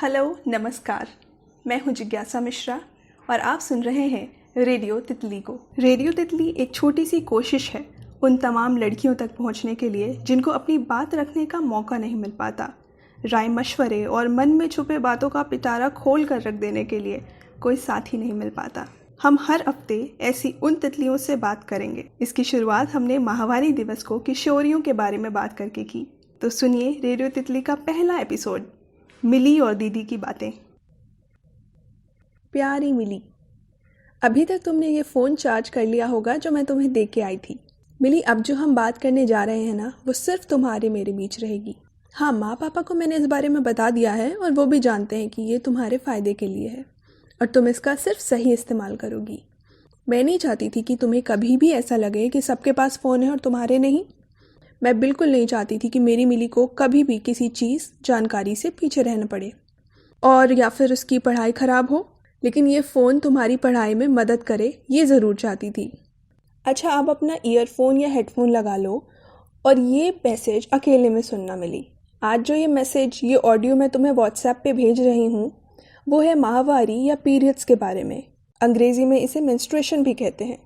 Hello नमस्कार। मैं हूं जिज्ञासा मिश्रा और आप सुन रहे हैं रेडियो तितली को। रेडियो तितली एक छोटी सी कोशिश है उन तमाम लड़कियों तक पहुंचने के लिए जिनको अपनी बात रखने का मौका नहीं मिल पाता। राय मशवरे और मन में छुपे बातों का पिटारा खोल कर रख देने के लिए कोई साथी नहीं मिल पाता। हम हर हफ्ते ऐसी उन तितलियों से बात करेंगे। इसकी शुरुआत हमने माहवारी दिवस को किशोरियों के बारे में बात करके की। तो सुनिए रेडियो तितली का पहला एपिसोड, मिली और दीदी की बातें। प्यारी मिली, अभी तक तुमने ये फ़ोन चार्ज कर लिया होगा जो मैं तुम्हें दे के आई थी। मिली, अब जो हम बात करने जा रहे हैं ना, वो सिर्फ तुम्हारे मेरे बीच रहेगी। हाँ, माँ पापा को मैंने इस बारे में बता दिया है और वो भी जानते हैं कि ये तुम्हारे फ़ायदे के लिए है और तुम इसका सिर्फ सही इस्तेमाल करोगी। मैं नहीं चाहती थी कि तुम्हें कभी भी ऐसा लगे कि सबके पास फ़ोन है और तुम्हारे नहीं। मैं बिल्कुल नहीं चाहती थी कि मेरी मिली को कभी भी किसी चीज़ जानकारी से पीछे रहना पड़े और या फिर उसकी पढ़ाई ख़राब हो, लेकिन ये फ़ोन तुम्हारी पढ़ाई में मदद करे ये ज़रूर चाहती थी। अच्छा, अब अपना ईयरफोन या हेडफोन लगा लो और ये मैसेज अकेले में सुनना। मिली, आज जो ये मैसेज, ये ऑडियो मैं तुम्हें व्हाट्सएप पे भेज रही हूँ, वो है माहवारी या पीरियड्स के बारे में। अंग्रेज़ी में इसे मेंस्ट्रुएशन भी कहते हैं।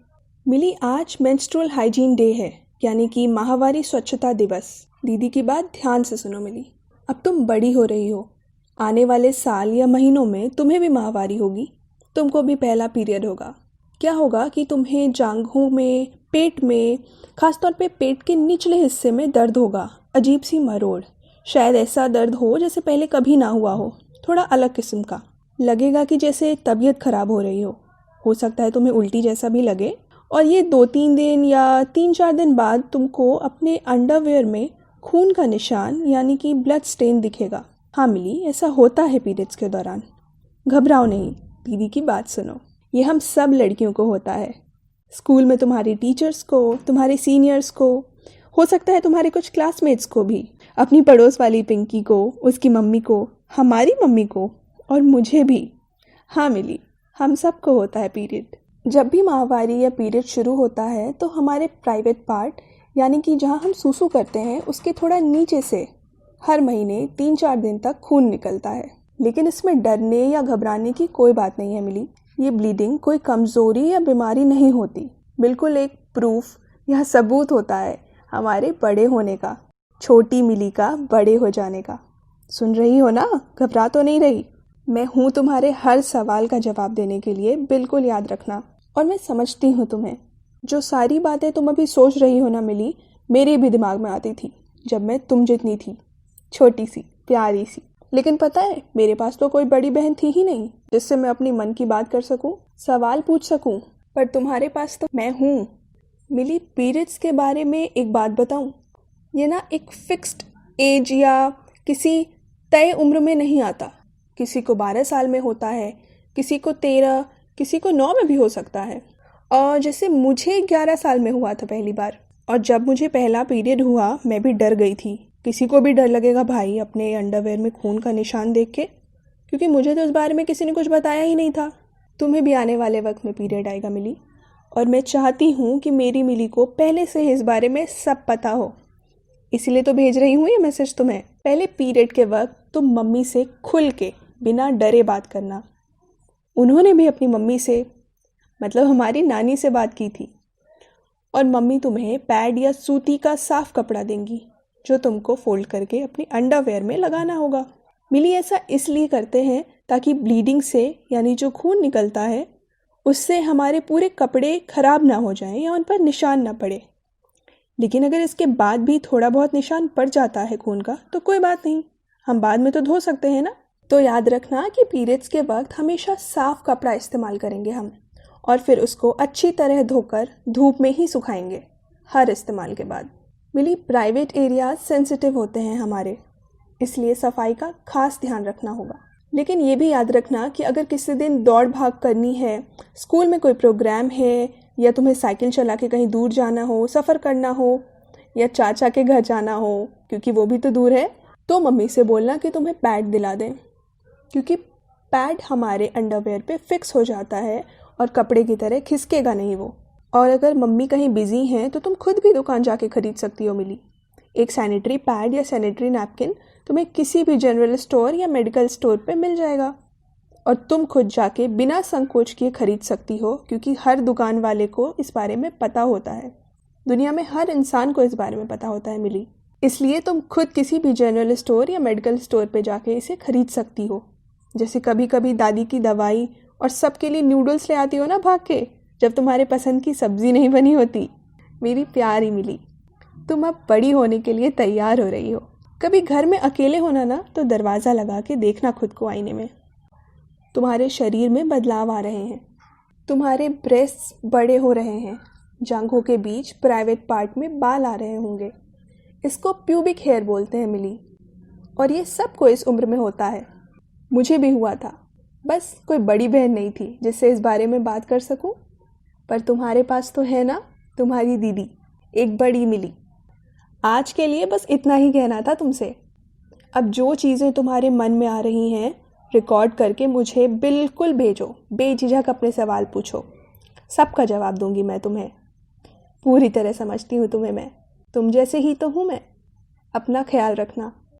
मिली, आज मेंस्ट्रुअल हाइजीन डे है, यानी कि माहवारी स्वच्छता दिवस। दीदी की बात ध्यान से सुनो मिली, अब तुम बड़ी हो रही हो। आने वाले साल या महीनों में तुम्हें भी माहवारी होगी, तुमको भी पहला पीरियड होगा। क्या होगा कि तुम्हें जांघों में, पेट में, खासतौर पे पेट के निचले हिस्से में दर्द होगा, अजीब सी मरोड़। शायद ऐसा दर्द हो जैसे पहले कभी ना हुआ हो, थोड़ा अलग किस्म का। लगेगा कि जैसे तबीयत खराब हो रही हो सकता है तुम्हें उल्टी जैसा भी लगे। और ये 2-3 दिन या 3-4 दिन बाद तुमको अपने अंडरवेयर में खून का निशान यानी कि ब्लड स्टेन दिखेगा। हाँ मिली, ऐसा होता है पीरियड्स के दौरान। घबराओ नहीं, दीदी की बात सुनो। ये हम सब लड़कियों को होता है। स्कूल में तुम्हारी टीचर्स को, तुम्हारे सीनियर्स को, हो सकता है तुम्हारे कुछ क्लासमेट्स को भी, अपनी पड़ोस वाली पिंकी को, उसकी मम्मी को, हमारी मम्मी को और मुझे भी। हाँ मिली, हम सबको होता है पीरियड। जब भी माहवारी या पीरियड शुरू होता है तो हमारे प्राइवेट पार्ट यानी कि जहाँ हम सूसू करते हैं उसके थोड़ा नीचे से हर महीने 3-4 दिन तक खून निकलता है। लेकिन इसमें डरने या घबराने की कोई बात नहीं है मिली। ये ब्लीडिंग कोई कमज़ोरी या बीमारी नहीं होती, बिल्कुल एक प्रूफ या सबूत होता है हमारे बड़े होने का, छोटी मिली का बड़े हो जाने का। सुन रही हो ना, घबरा तो नहीं रही? मैं हूँ तुम्हारे हर सवाल का जवाब देने के लिए, बिल्कुल याद रखना। और मैं समझती हूँ तुम्हें। जो सारी बातें तुम अभी सोच रही हो ना मिली, मेरे भी दिमाग में आती थी जब मैं तुम जितनी थी, छोटी सी, प्यारी सी। लेकिन पता है, मेरे पास तो कोई बड़ी बहन थी ही नहीं जिससे मैं अपनी मन की बात कर सकूं, सवाल पूछ सकूं। पर तुम्हारे पास तो मैं हूँ। मिली, पीरियड्स के बारे में एक बात बताऊं, ये ना एक फिक्स्ड एज या किसी तय उम्र में नहीं आता। किसी को 12 साल में होता है, किसी को 13, किसी को 9 में भी हो सकता है। और जैसे मुझे 11 साल में हुआ था पहली बार, और जब मुझे पहला पीरियड हुआ मैं भी डर गई थी। किसी को भी डर लगेगा भाई अपने अंडरवेयर में खून का निशान देख के, क्योंकि मुझे तो इस बारे में किसी ने कुछ बताया ही नहीं था। तुम्हें भी आने वाले वक्त में पीरियड आएगा मिली, और मैं चाहती हूँ कि मेरी मिली को पहले से ही इस बारे में सब पता हो। इसीलिए तो भेज रही हूँ ये मैसेज तुम्हें। पहले पीरियड के वक्त तुम मम्मी से खुल के बिना डरे बात करना। उन्होंने भी अपनी मम्मी से, मतलब हमारी नानी से बात की थी, और मम्मी तुम्हें पैड या सूती का साफ कपड़ा देंगी जो तुमको फोल्ड करके अपनी अंडरवेयर में लगाना होगा। मिली, ऐसा इसलिए करते हैं ताकि ब्लीडिंग से, यानी जो खून निकलता है उससे हमारे पूरे कपड़े खराब ना हो जाएं या उन पर निशान ना पड़े। लेकिन अगर इसके बाद भी थोड़ा बहुत निशान पड़ जाता है खून का तो कोई बात नहीं, हम बाद में तो धो सकते हैं ना। तो याद रखना कि पीरियड्स के वक्त हमेशा साफ कपड़ा इस्तेमाल करेंगे हम, और फिर उसको अच्छी तरह धोकर धूप में ही सुखाएंगे हर इस्तेमाल के बाद। मिली, प्राइवेट एरियाज सेंसिटिव होते हैं हमारे, इसलिए सफाई का खास ध्यान रखना होगा। लेकिन ये भी याद रखना कि अगर किसी दिन दौड़ भाग करनी है, स्कूल में कोई प्रोग्राम है, या तुम्हें साइकिल चला के कहीं दूर जाना हो, सफ़र करना हो, या चाचा के घर जाना हो क्योंकि वो भी तो दूर है, तो मम्मी से बोलना कि तुम्हें पैड दिला दें, क्योंकि पैड हमारे अंडरवेयर पे फिक्स हो जाता है और कपड़े की तरह खिसकेगा नहीं वो। और अगर मम्मी कहीं बिजी हैं तो तुम खुद भी दुकान जाके ख़रीद सकती हो मिली। एक सैनिटरी पैड या सैनिटरी नैपकिन तुम्हें किसी भी जनरल स्टोर या मेडिकल स्टोर पे मिल जाएगा और तुम खुद जाके बिना संकोच किए खरीद सकती हो, क्योंकि हर दुकान वाले को इस बारे में पता होता है। दुनिया में हर इंसान को इस बारे में पता होता है मिली, इसलिए तुम खुद किसी भी जनरल स्टोर या मेडिकल स्टोर पे जाके इसे खरीद सकती हो। जैसे कभी कभी दादी की दवाई और सबके लिए नूडल्स ले आती हो ना भाग के, जब तुम्हारे पसंद की सब्जी नहीं बनी होती। मेरी प्यारी मिली, तुम अब बड़ी होने के लिए तैयार हो रही हो। कभी घर में अकेले होना ना तो दरवाज़ा लगा के देखना खुद को आईने में। तुम्हारे शरीर में बदलाव आ रहे हैं, तुम्हारे ब्रेस्ट्स बड़े हो रहे हैं, जांघों के बीच प्राइवेट पार्ट में बाल आ रहे होंगे। इसको प्यूबिक हेयर बोलते हैं मिली, और ये सबको इस उम्र में होता है। मुझे भी हुआ था, बस कोई बड़ी बहन नहीं थी जिससे इस बारे में बात कर सकूं। पर तुम्हारे पास तो है ना तुम्हारी दीदी, एक बड़ी मिली। आज के लिए बस इतना ही कहना था तुमसे। अब जो चीज़ें तुम्हारे मन में आ रही हैं रिकॉर्ड करके मुझे बिल्कुल भेजो, बेझिझक अपने सवाल पूछो, सबका जवाब दूंगी मैं तुम्हें। पूरी तरह समझती हूँ तुम्हें मैं, तुम जैसे ही तो हूँ मैं। अपना ख्याल रखना।